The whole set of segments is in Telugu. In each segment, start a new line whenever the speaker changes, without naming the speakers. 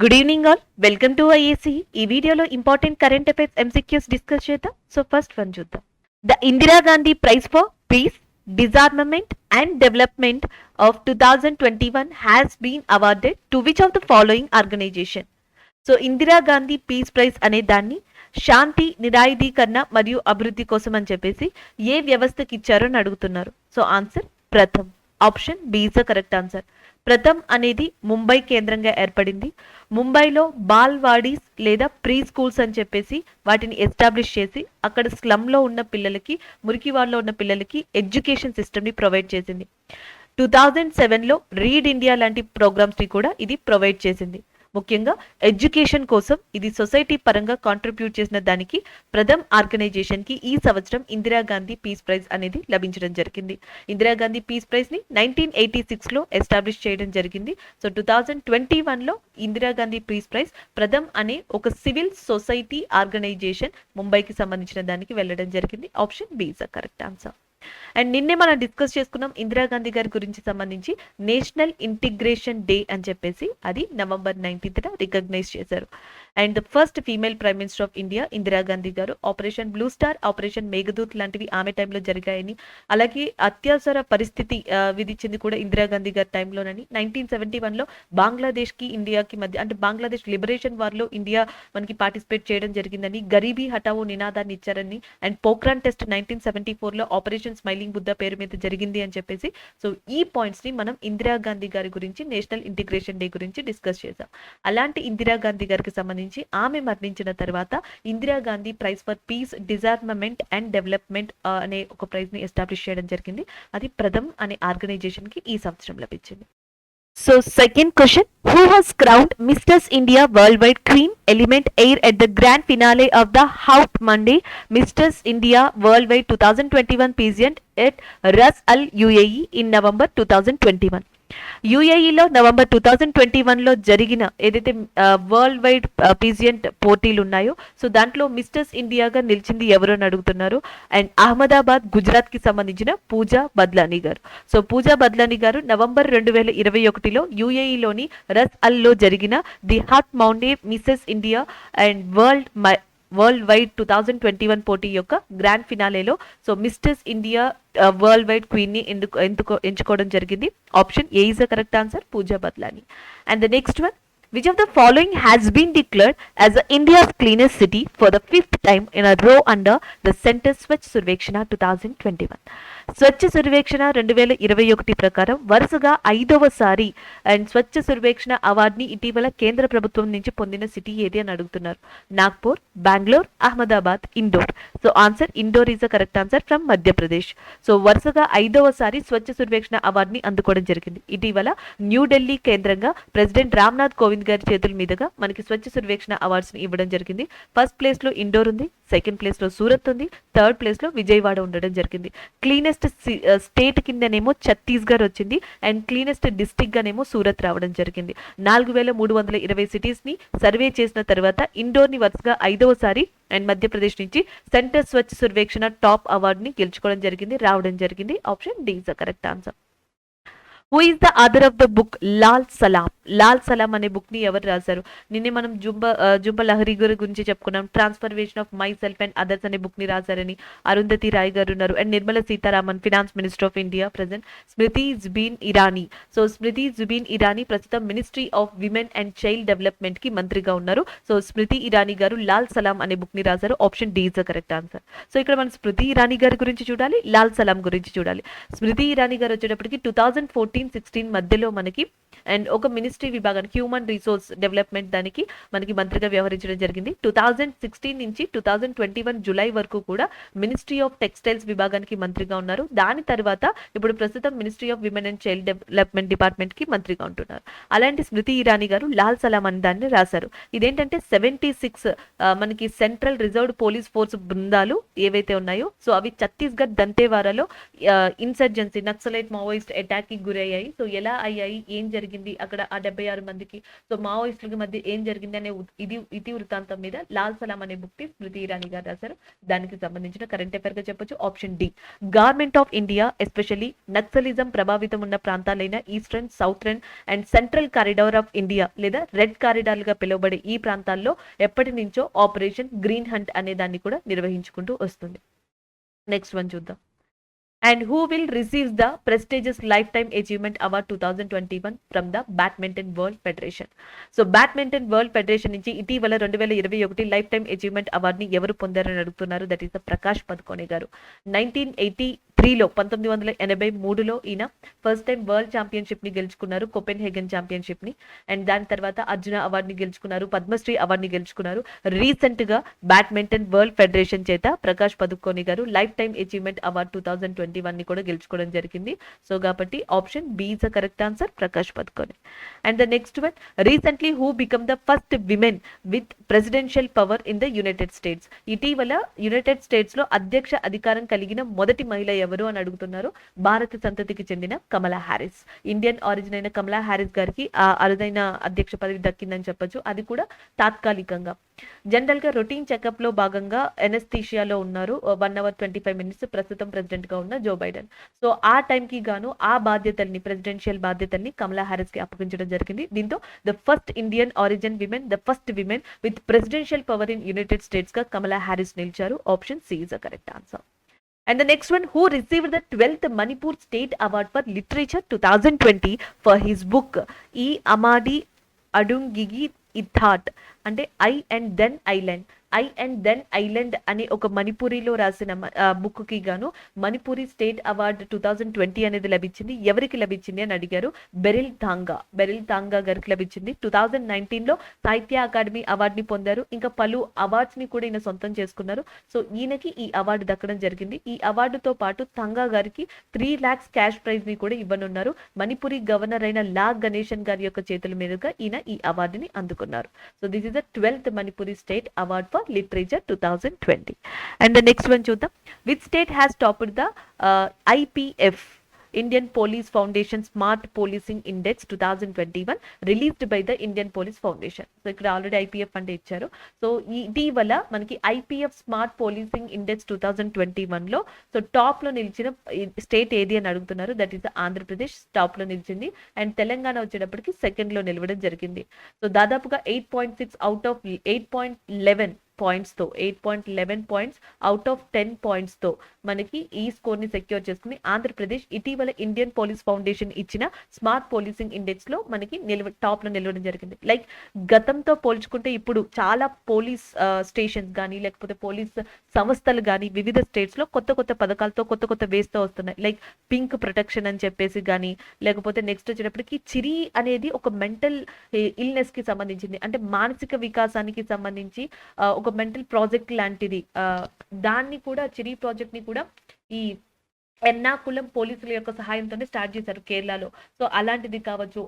Good evening all, welcome to IAC. ఈ వీడియోలో important current affairs MCQs discuss చేద్దాం. సో ఫస్ట్ వన్ చూద్దాం. The Indira Gandhi prize for peace, disarmament and development of 2021 has been awarded to which of the following organisation? So Indira Gandhi peace prize అనే దాన్ని శాంతి, నిరాయుధీకరణ మరియు అభివృద్ధి కోసం అని చెప్పేసి ఏ వ్యవస్థకి ఇచ్చారో అని అడుగుతున్నారు. So answer Pratham. Option B is the correct answer. Pratham అనేది ముంబై కేంద్రంగా ఏర్పడింది. ముంబైలో బాల్వాడీస్ లేదా ప్రీ స్కూల్స్ అని చెప్పేసి వాటిని ఎస్టాబ్లిష్ చేసి అక్కడ స్లమ్లో ఉన్న పిల్లలకి, మురికివాడలో ఉన్న పిల్లలకి ఎడ్యుకేషన్ సిస్టమ్ని ప్రొవైడ్ చేసింది. 2007లో రీడ్ ఇండియా లాంటి ప్రోగ్రామ్స్ని కూడా ఇది ప్రొవైడ్ చేసింది. ముఖ్యంగా ఎడ్యుకేషన్ కోసం ఇది సొసైటీ పరంగా కాంట్రిబ్యూట్ చేసిన దానికి ప్రథమ్ ఆర్గనైజేషన్కి ఈ సంవత్సరం ఇందిరాగాంధీ పీస్ ప్రైజ్ అనేది లభించడం జరిగింది. ఇందిరాగాంధీ పీస్ ప్రైజ్ని 1986లో ఎస్టాబ్లిష్ చేయడం జరిగింది. సో 2021లో ఇందిరాగాంధీ పీస్ ప్రైజ్ ప్రథమ్ అనే ఒక సివిల్ సొసైటీ ఆర్గనైజేషన్ ముంబైకి సంబంధించిన దానికి వెళ్ళడం జరిగింది. Option B is the correct answer. And నిన్నే మనం డిస్కస్ చేసుకున్నాం ఇందిరాగాంధీ గారి గురించి సంబంధించి నేషనల్ ఇంటిగ్రేషన్ డే అని చెప్పేసి, అది నవంబర్ 19న రికగ్నైజ్ చేశారు. And the first female prime minister of India Indira Gandhi garu. Operation blue star, operation Meghdoot లాంటివి ఆమె టైంలో జరిగాయని, అలాగే అత్యవసర పరిస్థితి విధించింది కూడా ఇందిరాగాంధీ గారి టైంలోనని. 1971లో బంగ్లాదేశ్కి ఇండియాకి మధ్య, అంటే బంగ్లాదేశ్ లిబరేషన్ వార్లో ఇండియా మనకి పార్టిసిపేట్ చేయడం జరిగిందని, గరీబీ హటావో నినాదాన్ని ఇచ్చారని. అండ్ పోఖ్రాన్ టెస్ట్ 1974లో ఆపరేషన్ స్మైలింగ్ బుద్ధ పేరు మీద జరిగింది అని చెప్పేసి. సో ఈ పాయింట్స్ ని మనం ఇందిరాగాంధీ గారి గురించి నేషనల్ ఇంటిగ్రేషన్ డే గురించి డిస్కస్ చేసాం. అలాంటి ఇందిరాగాంధీ గారికి సంబంధించి ఆమె మరణించిన తర్వాత Indira Gandhi prize for peace, disarmament and development అనే ఒక ప్రైజ్ ని ఎస్టాబ్లిష్ చేయడం జరిగింది. అది ప్రథమ్ అనే ఆర్గనైజేషన్ కి ఈ సంవత్సరం లభించింది. So second question, who was crowned Mrs. India Worldwide Queen Element Air at the grand finale of the Haut Monday Mrs. India Worldwide 2021 pageant at Ras Al UAE in November 2021? యుఏఈలో November 2021లో జరిగిన ఏదైతే వరల్డ్ వైడ్ పీజియంట్ పోటీలు ఉన్నాయో, సో దాంట్లో మిస్టర్స్ ఇండియాగా నిలిచింది ఎవరు అని అడుగుతున్నారు. అండ్ అహ్మదాబాద్, గుజరాత్ కి సంబంధించిన పూజా బద్లానీ గారు. సో పూజా బద్లానీ గారు నవంబర్ 2021లో యుఏఈలోని రస్ అల్లో జరిగిన the haut monde Mrs India and world wide 2021 పోటీ యొక్క గ్రాండ్ ఫినాలేలో so Mrs India world wide queen ని ఎంచుకోవడం జరిగింది. Option A is the correct answer, Pooja Badlani. And the next one, which of the following has been declared as India's cleanest city for the 5th time in a row under the Center Swachh Survekshana 2021? స్వచ్ఛ సర్వేక్షణ 2021 ప్రకారం వరుసగా 5వసారి అండ్ స్వచ్ఛ సర్వేక్షణ అవార్డుని ఇటీవల కేంద్ర ప్రభుత్వం నుంచి పొందిన సిటీ ఏది అని అడుగుతున్నారు. Nagpur, Bengaluru, Ahmedabad, Indore. So answer Indore is the correct answer from Madhya Pradesh. So వరుసగా 5వసారి స్వచ్ఛ సర్వేక్షణ అవార్డుని అందుకోవడం జరిగింది. ఇటీవల న్యూఢిల్లీ కేంద్రంగా ప్రెసిడెంట్ రామ్నాథ్ కోవింద్ గారి చేతుల మీదుగా మనకి స్వచ్ఛ సర్వేక్షణ అవార్డ్స్ ని ఇవ్వడం జరిగింది. ఫస్ట్ ప్లేస్ లో ఇండోర్ ఉంది, సెకండ్ ప్లేస్ లో సూరత్ ఉంది, థర్డ్ ప్లేస్ లో విజయవాడ ఉండడం జరిగింది. క్లీనెస్ట్ స్టేట్ కిందనేమో ఛత్తీస్గఢ్ వచ్చింది అండ్ క్లీనెస్ట్ డిస్ట్రిక్ట్ గానేమో సూరత్ రావడం జరిగింది. 4320 సిటీస్ ని సర్వే చేసిన తర్వాత ఇండోర్ ని వరుసగా 5వసారి అండ్ మధ్యప్రదేశ్ నుంచి centre Swachh Survekshan top award ని గెలుచుకోవడం జరిగింది, రావడం జరిగింది. Option D is the correct answer. Who is the author of the book Lal Salaam? Lal Salaam అనే బుక్ ని ఎవరు రాశారు? నిన్నే మనం జుంబ లహరి గారి గురించి చెప్పుకున్నాం. Transformation of myself and others అనే బుక్ ని రాశారని. అరుంధతి రాయ్ గారు ఉన్నారు. And Nirmala Sitharaman, finance minister of India present. Smriti Zubin Irani. So Smriti Zubin Irani ప్రస్తుతం ministry of women and child development కి మంత్రిగా ఉన్నారు. సో స్మృతి ఇరానీ గారు లాల్ సలాం అనే బుక్ ని రాశారు. Option D is the correct answer. So ఇక్కడ మనం స్మృతి ఇరానీ గారి గురించి చూడాలి, లాల్ సలాం గురించి చూడాలి. స్మృతి ఇరానీ గారు వచ్చేటప్పటికి 2014-16 మధ్యలో మనకి అండ్ ఒక మినిస్ట్రీ విభాగానికి, హ్యూమన్ రిసోర్స్ డెవలప్మెంట్ దానికి మనకి మంత్రిగా వ్యవహరించడం జరిగింది. 2016 నుంచి 2021 జూలై వరకు కూడా మినిస్ట్రీ ఆఫ్ టెక్స్టైల్స్ విభాగానికి మంత్రిగా ఉన్నారు. దాని తర్వాత ఇప్పుడు ప్రస్తుతం ministry of women and child development department కి మంత్రిగా ఉంటున్నారు. అలాంటి స్మృతి ఇరానీ గారు లాల్ సలాం అని దాన్ని రాశారు. ఇదేంటంటే 76 మనకి సెంట్రల్ రిజర్వ్డ్ పోలీస్ ఫోర్స్ బృందాలు ఏవైతే ఉన్నాయో సో అవి ఛత్తీస్గఢ్ దంతేవాడలో ఇన్సర్జెన్సీ, నక్సలైట్, మావోయిస్ట్ అటాక్ కి గురయ్యాయి. సో ఎలా అయ్యాయి, ఏం జరిగింది జరిగింది అక్కడ ఆ 76 మందికి, సో మావోయిస్టులకి మధ్య ఏం జరిగింది అనే ఇతి వృత్తాంతం మీద లాల్ సలాం అనే బుక్ ని స్మృతి ఇరానీ గారు రాశారు. దానికి సంబంధించిన కరెంట్ అఫైర్ గా చెప్పొచ్చు. Option D. Government of India especially Naxalism ప్రభావితం ఉన్న ప్రాంతాలైన eastern, southern and central corridor of India లేదా రెడ్ కారిడార్ గా పిలువబడే ఈ ప్రాంతాల్లో ఎప్పటి నుంచో ఆపరేషన్ గ్రీన్ హంట్ అనే దాన్ని కూడా నిర్వహించుకుంటూ వస్తుంది. నెక్స్ట్ వన్ చూద్దాం. And who will receive the prestigious Lifetime Achievement Award 2021 from the Badminton World Federation? So Badminton World Federation నుంచి ఇటీవల 2021 లైఫ్ టైమ్ అచీవ్మెంట్ అవార్డ్ ని ఎవరు పొందారని అడుగుతున్నారు. That is the Prakash Padukone గారు. 1983లో ఈయన ఫస్ట్ టైం వరల్డ్ ఛాంపియన్షిప్ ని గెలుచుకున్నారు, కోపెన్హేగన్ ఛాంపియన్షిప్ ని. అండ్ దాని తర్వాత అర్జున అవార్డ్ ని గెలుచుకున్నారు, పద్మశ్రీ అవార్డ్ ని గెలుచుకున్నారు. రీసెంట్ గా బ్యాడ్మింటన్ వరల్డ్ ఫెడరేషన్ చేత ప్రకాష్ పదుకోనే గారు లైఫ్ టైమ్ అచీవ్మెంట్ అవార్డ్ 2021 ని కూడా గెలుచుకోవడం జరిగింది. సో కాబట్టి option B is the correct answer, Prakash Padukone. And the next one, recently who become the first women with presidential power in the United States? ఇటీవల యునైటెడ్ స్టేట్స్ లో అధ్యక్ష అధికారం కలిగిన మొదటి మహిళ ఎవరు అని అడుగుతున్నారు. భారత సంతతికి చెందిన కమలా హ్యారిస్. ఇండియన్ ఆరిజిన్ అయిన కమలా హ్యారిస్ గారికి ఆ అరుదైన అధ్యక్ష పదవి దక్కిందని చెప్పొచ్చు, అది కూడా తాత్కాలికంగా. జనరల్ గా రొటీన్ చెకప్ లో భాగంగా ఎనస్థీషియాలో ఉన్నారు 1 hour 25 minutes ప్రస్తుతం ప్రెసిడెంట్ గా ఉన్న జో బైడెన్. సో ఆ టైంకి గాను ఆ బాధ్యతల్ని, ప్రెసిడెన్షియల్ బాధ్యతల్ని కమలా హ్యారిస్ కి అప్పగించడం జరిగింది. దీంతో the first Indian origin women, the first women with presidential power in United States గా కమలా హ్యారిస్ నిలిచారు. Option C is the correct answer. And the next one, who received the 12th Manipur State Award for Literature 2020 for his book E Amadi Adungigi Ithat అంటే ఐ అండ్ దెన్ ఐలాండ్ అనే ఒక మణిపూరిలో రాసిన బుక్ కి గాను మణిపూరి స్టేట్ అవార్డ్ 2020 అనేది లభించింది. ఎవరికి లభించింది అని అడిగారు. బెరిల్ తాంగా గారికి లభించింది. 2019లో సాహిత్య అకాడమీ అవార్డుని పొందారు. ఇంకా పలు అవార్డ్స్ ని కూడా ఈయన సొంతం చేసుకున్నారు. సో ఈయనకి ఈ అవార్డు దక్కడం జరిగింది. ఈ అవార్డుతో పాటు తంగా గారికి 3 lakhs క్యాష్ ప్రైజ్ ని కూడా ఇవ్వనున్నారు. మణిపూరి గవర్నర్ అయిన లా గణేశన్ గారి యొక్క చేతుల మీదుగా ఈయన ఈ అవార్డుని అందుకున్నారు. So this is the 12th Manipuri State Award for Literature 2020. And the next one చూద్దాం. Which state has topped the IPF Indian Police Foundation Smart Policing Index 2021 released by the Indian Police Foundation? So ఇక్కడ ఆల్రెడీ IPF అంటే ఇచ్చారు. సో ఇటీవల మనకి IPF స్మార్ట్ పోలీసింగ్ ఇండెక్స్ 2021 లో సో టాప్ లో నిలిచిన స్టేట్ ఏది అని అడుగుతున్నారు. దట్ ఈస్ ఆంధ్రప్రదేశ్ టాప్ లో నిలిచింది. అండ్ తెలంగాణ వచ్చేటప్పటికి సెకండ్ లో నిలవడం జరిగింది. సో దాదాపుగా 8.6 అవుట్ ఆఫ్ 8.11 పాయింట్స్ తో 8.11 పాయింట్స్ అవుట్ ఆఫ్ 10 పాయింట్స్ తో మనకి ఈ స్కోర్ ని సెక్యూర్ చేసుకుని ఆంధ్రప్రదేశ్ ఇటీవల ఇండియన్ పోలీస్ ఫౌండేషన్ ఇచ్చిన స్మార్ట్ పోలీసింగ్ ఇండెక్స్ లో మనకి టాప్ లో నిలవడం జరిగింది. లైక్ గతంతో పోల్చుకుంటే ఇప్పుడు చాలా పోలీస్ స్టేషన్స్ కానీ లేకపోతే పోలీస్ సంస్థలు కానీ వివిధ స్టేట్స్ లో కొత్త కొత్త పథకాలతో కొత్త వేస్ తో వస్తున్నాయి. లైక్ పింక్ ప్రొటెక్షన్ అని చెప్పేసి కానీ లేకపోతే నెక్స్ట్ వచ్చేటప్పటికి చిరి అనేది ఒక మెంటల్ ఇల్నెస్ కి సంబంధించింది, అంటే మానసిక వికాసానికి సంబంధించి ఒక మెంటల్ ప్రాజెక్ట్ లాంటిది. దాన్ని కూడా చిరి ప్రాజెక్ట్ ని కూడా ఈ ఎర్నాకుళం పోలీసుల యొక్క సహాయంతోనే స్టార్ట్ చేశారు కేరళలో. సో అలాంటిది కావచ్చు,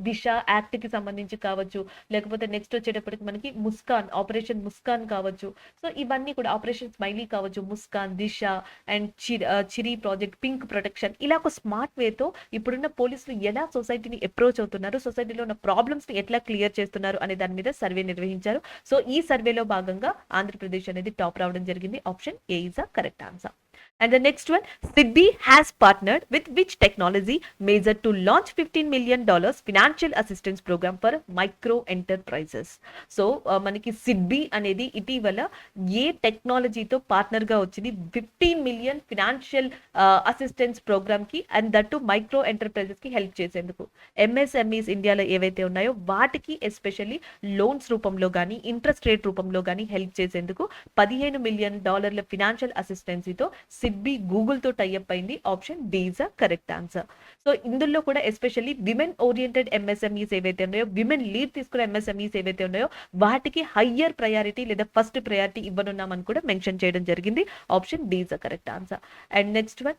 దిశ యాక్ట్ కి సంబంధించి కావచ్చు, లేకపోతే నెక్స్ట్ వచ్చేటప్పటికి మనకి ముస్కాన్, ఆపరేషన్ ముస్కాన్ కావచ్చు. సో ఇవన్నీ కూడా ఆపరేషన్ స్మైలీ కావచ్చు, ముస్కాన్, దిశ అండ్ చిరి ప్రాజెక్ట్, పింక్ ప్రొటెక్షన్, ఇలా ఒక స్మార్ట్ వేతో ఇప్పుడున్న పోలీసులు ఎలా సొసైటీని అప్రోచ్ అవుతున్నారు, సొసైటీలో ఉన్న ప్రాబ్లమ్స్ ని ఎట్లా క్లియర్ చేస్తున్నారు అనే దాని మీద సర్వే నిర్వహించారు. సో ఈ సర్వేలో భాగంగా ఆంధ్రప్రదేశ్ అనేది టాప్ రావడం జరిగింది. Option A is the correct answer. And the next one, SIDBI has partnered with which technology major to launch $15 million financial assistance program for micro enterprises? So మనకి సిడ్బి అనేది ఇటీవల ఏ టెక్నాలజీతో పార్ట్నర్ గా వచ్చింది 15 million ఫినాన్షియల్ అసిస్టెన్స్ ప్రోగ్రామ్ కి, and that to micro enterprises కి హెల్ప్ చేసేందుకు. ఎంఎస్ఎంఈస్ ఇండియాలో ఏవైతే ఉన్నాయో వాటికి ఎస్పెషల్లీ లోన్స్ రూపంలో కానీ ఇంట్రెస్ట్ రేట్ రూపంలో కానీ హెల్ప్ చేసేందుకు $15 million ఫినాన్షియల్ అసిస్టెన్సీతో సిడ్బి గూగుల్ తో టైఅప్ అయింది. Option D is the correct answer. So ఇందులో కూడా ఎస్పెషల్లీ విమెన్ ఓరియంటెడ్ ఎంఎస్ఎంఈస్ ఏవైతే ఉన్నాయో, విమెన్ లీడ్ తీసుకున్న ఎంఎస్ఎంఈస్ ఏవైతే ఉన్నాయో వాటికి హయ్యర్ ప్రయారిటీ లేదా ఫస్ట్ ప్రయారిటీ ఇవ్వనున్నామని కూడా మెన్షన్ చేయడం జరిగింది. Option D is the correct answer. And next one,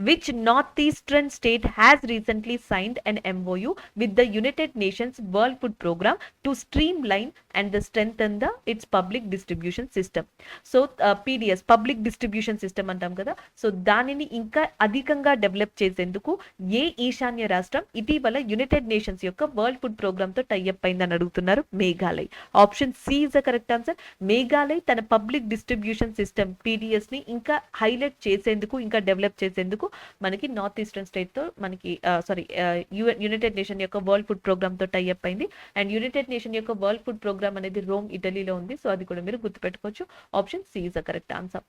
which northeastern state has recently signed an MOU with the United Nations World Food Program to streamline and strengthen its public distribution system. So PDS public distribution system అంటాం కదా, సో దానిని ఇంకా అధికంగా డెవలప్ చేసేందుకు ఏ ఈశాన్య రాష్ట్రం ఇటీవల యునైటెడ్ నేషన్స్ యొక్క వరల్డ్ ఫుడ్ ప్రోగ్రామ్ తో టైఅప్ అయిందని అడుగుతున్నారు. Meghalaya. Option C is the correct answer. Meghalaya తన పబ్లిక్ డిస్ట్రిబ్యూషన్ సిస్టమ్ PDS ని ఇంకా హైలైట్ చేసేందుకు, ఇంకా డెవలప్ చేసేందుకు మనకి నార్త్ ఈస్టర్న్ స్టేట్ తో మనకి యునైటెడ్ నేషన్ యొక్క వరల్డ్ ఫుడ్ ప్రోగ్రామ్ తో టైఅప్ అయింది. అండ్ యునైటెడ్ నేషన్ యొక్క వరల్డ్ ఫుడ్ ప్రోగ్రామ్ అనేది రోమ్, ఇటలీలో ఉంది. సో అది కూడా మీరు గుర్తుపెట్టుకోవచ్చు. Option C is the correct answer.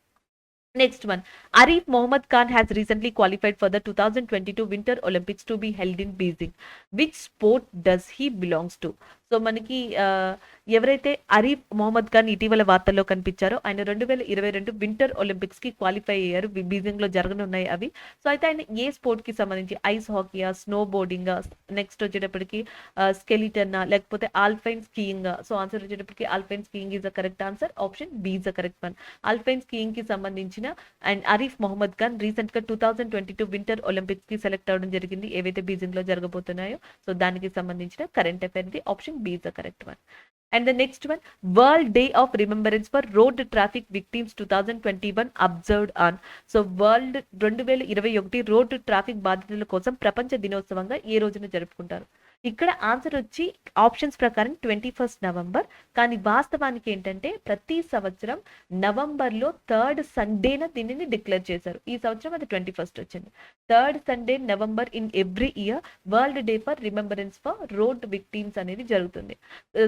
Next one, Arif Mohammad Khan has recently qualified for the 2022 Winter Olympics to be held in Beijing. Which sport does he belongs to? So మనకి ఎవరైతే అరీఫ్ మొహమ్మద్ ఖాన్ ఇటీవల వార్తల్లో కనిపించారో ఆయన 2022 వింటర్ ఒలింపిక్స్ కి క్వాలిఫై అయ్యారు. బీజింగ్ లో జరగనున్నాయి అవి. సో అయితే ఆయన ఏ స్పోర్ట్ కి సంబంధించి, ఐస్ హాకీయా, స్నో బోర్డింగ్, నెక్స్ట్ వచ్చేటప్పటికి స్కెలిటన్, లేకపోతే ఆల్పైన్ స్కీయింగ్. సో ఆన్సర్ వచ్చేటప్పటికి alpine skiing is the correct answer. Option B is the correct one. Alpine skiing కి సంబంధించిన అండ్ అరీఫ్ మొహమ్మద్ ఖాన్ రీసెంట్ గా 2022 వింటర్ ఒలింపిక్స్ కి సెలెక్ట్ అవడం జరిగింది, ఏవైతే బీజింగ్ లో జరగబోతున్నాయో. సో దానికి సంబంధించిన current affair the. Option B is the correct one. And the next one, World Day of Remembrance for Road Traffic Victims 2021 observed on. So World 2021 road traffic బాధితుల కోసం ప్రపంచ దినోత్సవంగా ఏ రోజున జరుపుకుంటారు? ఇక్కడ ఆన్సర్ వచ్చి ఆప్షన్స్ ప్రకారం 21 నవంబర్. కానీ వాస్తవానికి ఏంటంటే ప్రతి సంవత్సరం నవంబర్లో 3rd సండేన దీనిని డిక్లేర్ చేశారు. ఈ సంవత్సరం అది 21 వచ్చింది. 3rd Sunday November in every year world day for remembrance for road victims అనేది జరుగుతుంది.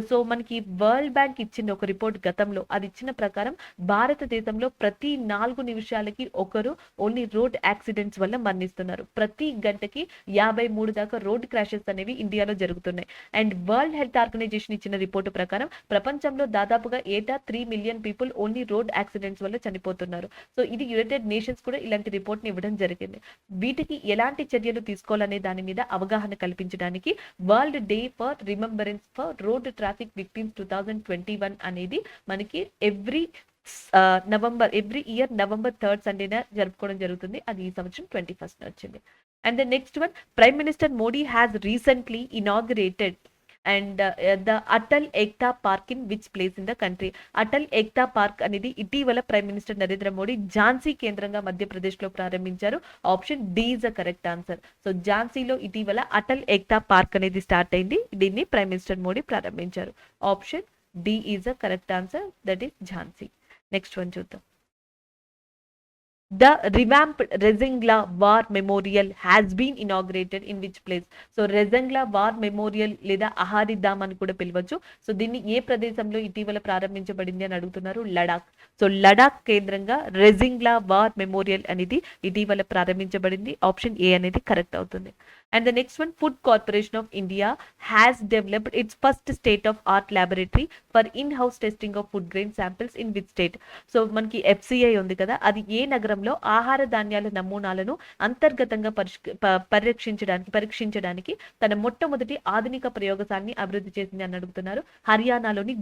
సో మనకి వరల్డ్ బ్యాంక్ ఇచ్చిన ఒక రిపోర్ట్ గతంలో, అది ఇచ్చిన ప్రకారం భారతదేశంలో ప్రతి 4 నిమిషాలకి ఒకరు ఓన్లీ రోడ్ యాక్సిడెంట్స్ వల్ల మరణిస్తున్నారు. ప్రతి గంటకి 53 దాకా రోడ్ క్రాషెస్ అనేవి ఇండియాలో జరుగుతున్నాయి. అండ్ వరల్డ్ హెల్త్ ఆర్గనైజేషన్ ఇచ్చిన రిపోర్టు ప్రకారం ప్రపంచంలో దాదాపుగా ఏటా 3 million people only road accidents వల్ల చనిపోతున్నారు. సో ఇది యునైటెడ్ నేషన్స్ కూడా ఇలాంటి రిపోర్ట్ ని ఇవ్వడం జరిగింది. వీటికి ఎలాంటి చర్యలు తీసుకోవాలనే దాని మీద అవగాహన కల్పించడానికి world day for remembrance for road traffic victims 2021 అనేది మనకి ఎవ్రీ ఇయర్ నవంబర్ 3rd సండేన జరుపుకోవడం జరుగుతుంది. అది ఈ సంవత్సరం 21 వచ్చింది. And the next one, Prime Minister Modi has recently inaugurated and the Atal Ekta Park in which place in the country? Atal Ekta Park అనేది ఇటీవల ప్రైమ్ మినిస్టర్ నరేంద్ర మోడీ ఝాన్సీ కేంద్రంగా మధ్యప్రదేశ్ లో ప్రారంభించారు. Option D is the correct answer. So ఝాన్సీలో ఇటీవల అటల్ ఏక్తా పార్క్ అనేది స్టార్ట్ అయింది. దీన్ని ప్రైమ్ మినిస్టర్ మోడీ ప్రారంభించారు. Option D is the correct answer, that is Jhansi. Next one చూద్దాం. The revamped Rezengla War Memorial has been inaugurated in which place? So Rezengla War Memorial లేదా అహారి ధామ్ అని కూడా పిలవచ్చు. సో దీన్ని ఏ ప్రదేశంలో ఇటీవల ప్రారంభించబడింది అని అడుగుతున్నారు? లడాక్. సో లడాక్ కేంద్రంగా రెజింగ్లా వార్ మెమోరియల్ అనేది ఇటీవల ప్రారంభించబడింది. ఆప్షన్ ఏ అనేది కరెక్ట్ అవుతుంది. And the next one, Food Corporation of India has developed its first state-of-art laboratory for in-house testing of food grain samples in which state? So మనకి FCI ఉంది కదా, అది ఏ నగరంలో ఆహార ధాన్యాల నమూనాలను అంతర్గతంగా పరీక్షించడానికి తన మొట్టమొదటి ఆధునిక ప్రయోగశాలని అభివృద్ధి చేసింది అని అడుగుతున్నారు. హర్యానాలోని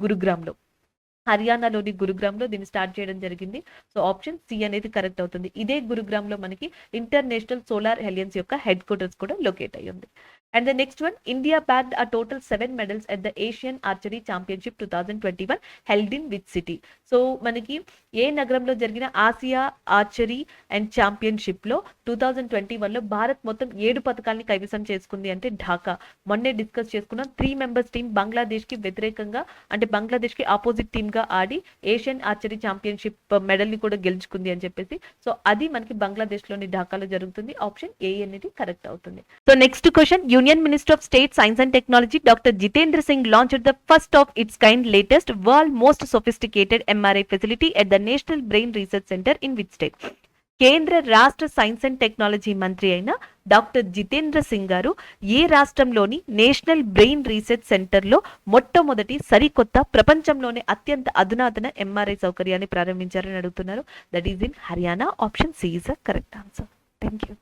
గురుగ్రామ్లో దీన్ని స్టార్ట్ చేయడం జరిగింది. సో ఆప్షన్ సి అనేది కరెక్ట్ అవుతుంది. ఇదే గురుగ్రామ్లో మనకి ఇంటర్నేషనల్ సోలార్ అలయన్స్ యొక్క హెడ్ క్వార్టర్స్ కూడా లొకేట్ అయ్యి ఉంది. And the next one, India bagged a total 7 medals at the Asian Archery Championship 2021 held in which city? So మనకి ఏ నగరంలో జరిగిన ఆసియా ఆర్చరీ అండ్ ఛాంపియన్షిప్ లో 2021లో భారత్ మొత్తం 7 పథకాలని కైవసం చేసుకుంది అంటే ఢాకా. మొన్నే డిస్కస్ చేసుకున్నాం. 3 మెంబర్స్ టీం బంగ్లాదేశ్ కి వ్యతిరేకంగా, అంటే బంగ్లాదేశ్ కి ఆపోజిట్ టీమ్ గా ఆడి ఏషియన్ ఆర్చరీ ఛాంపియన్షిప్ మెడల్ ని కూడా గెలుచుకుంది అని చెప్పేసి. సో అది మనకి బంగ్లాదేశ్ లోని ఢాకాలో జరుగుతుంది. ఆప్షన్ ఏ అనేది కరెక్ట్ అవుతుంది. So next question, Union Minister of State, Science and Technology Dr. Jitendra Singh launched the first of its kind latest world most sophisticated MRI facility at the National Brain Research Center in which state? కేంద్ర రాష్ట్ర సైన్స్ అండ్ టెక్నాలజీ మంత్రి అయిన డాక్టర్ జితేంద్ర సింగ్ గారు ఏ రాష్ట్రంలోని నేషనల్ బ్రెయిన్ రీసెర్చ్ సెంటర్లో మొట్టమొదటి సరికొత్త ప్రపంచంలోనే అత్యంత అధునాతన ఎంఆర్ఐ సౌకర్యాన్ని ప్రారంభించారని అడుగుతున్నారు. That is in Haryana. Option C is the correct answer. Thank you.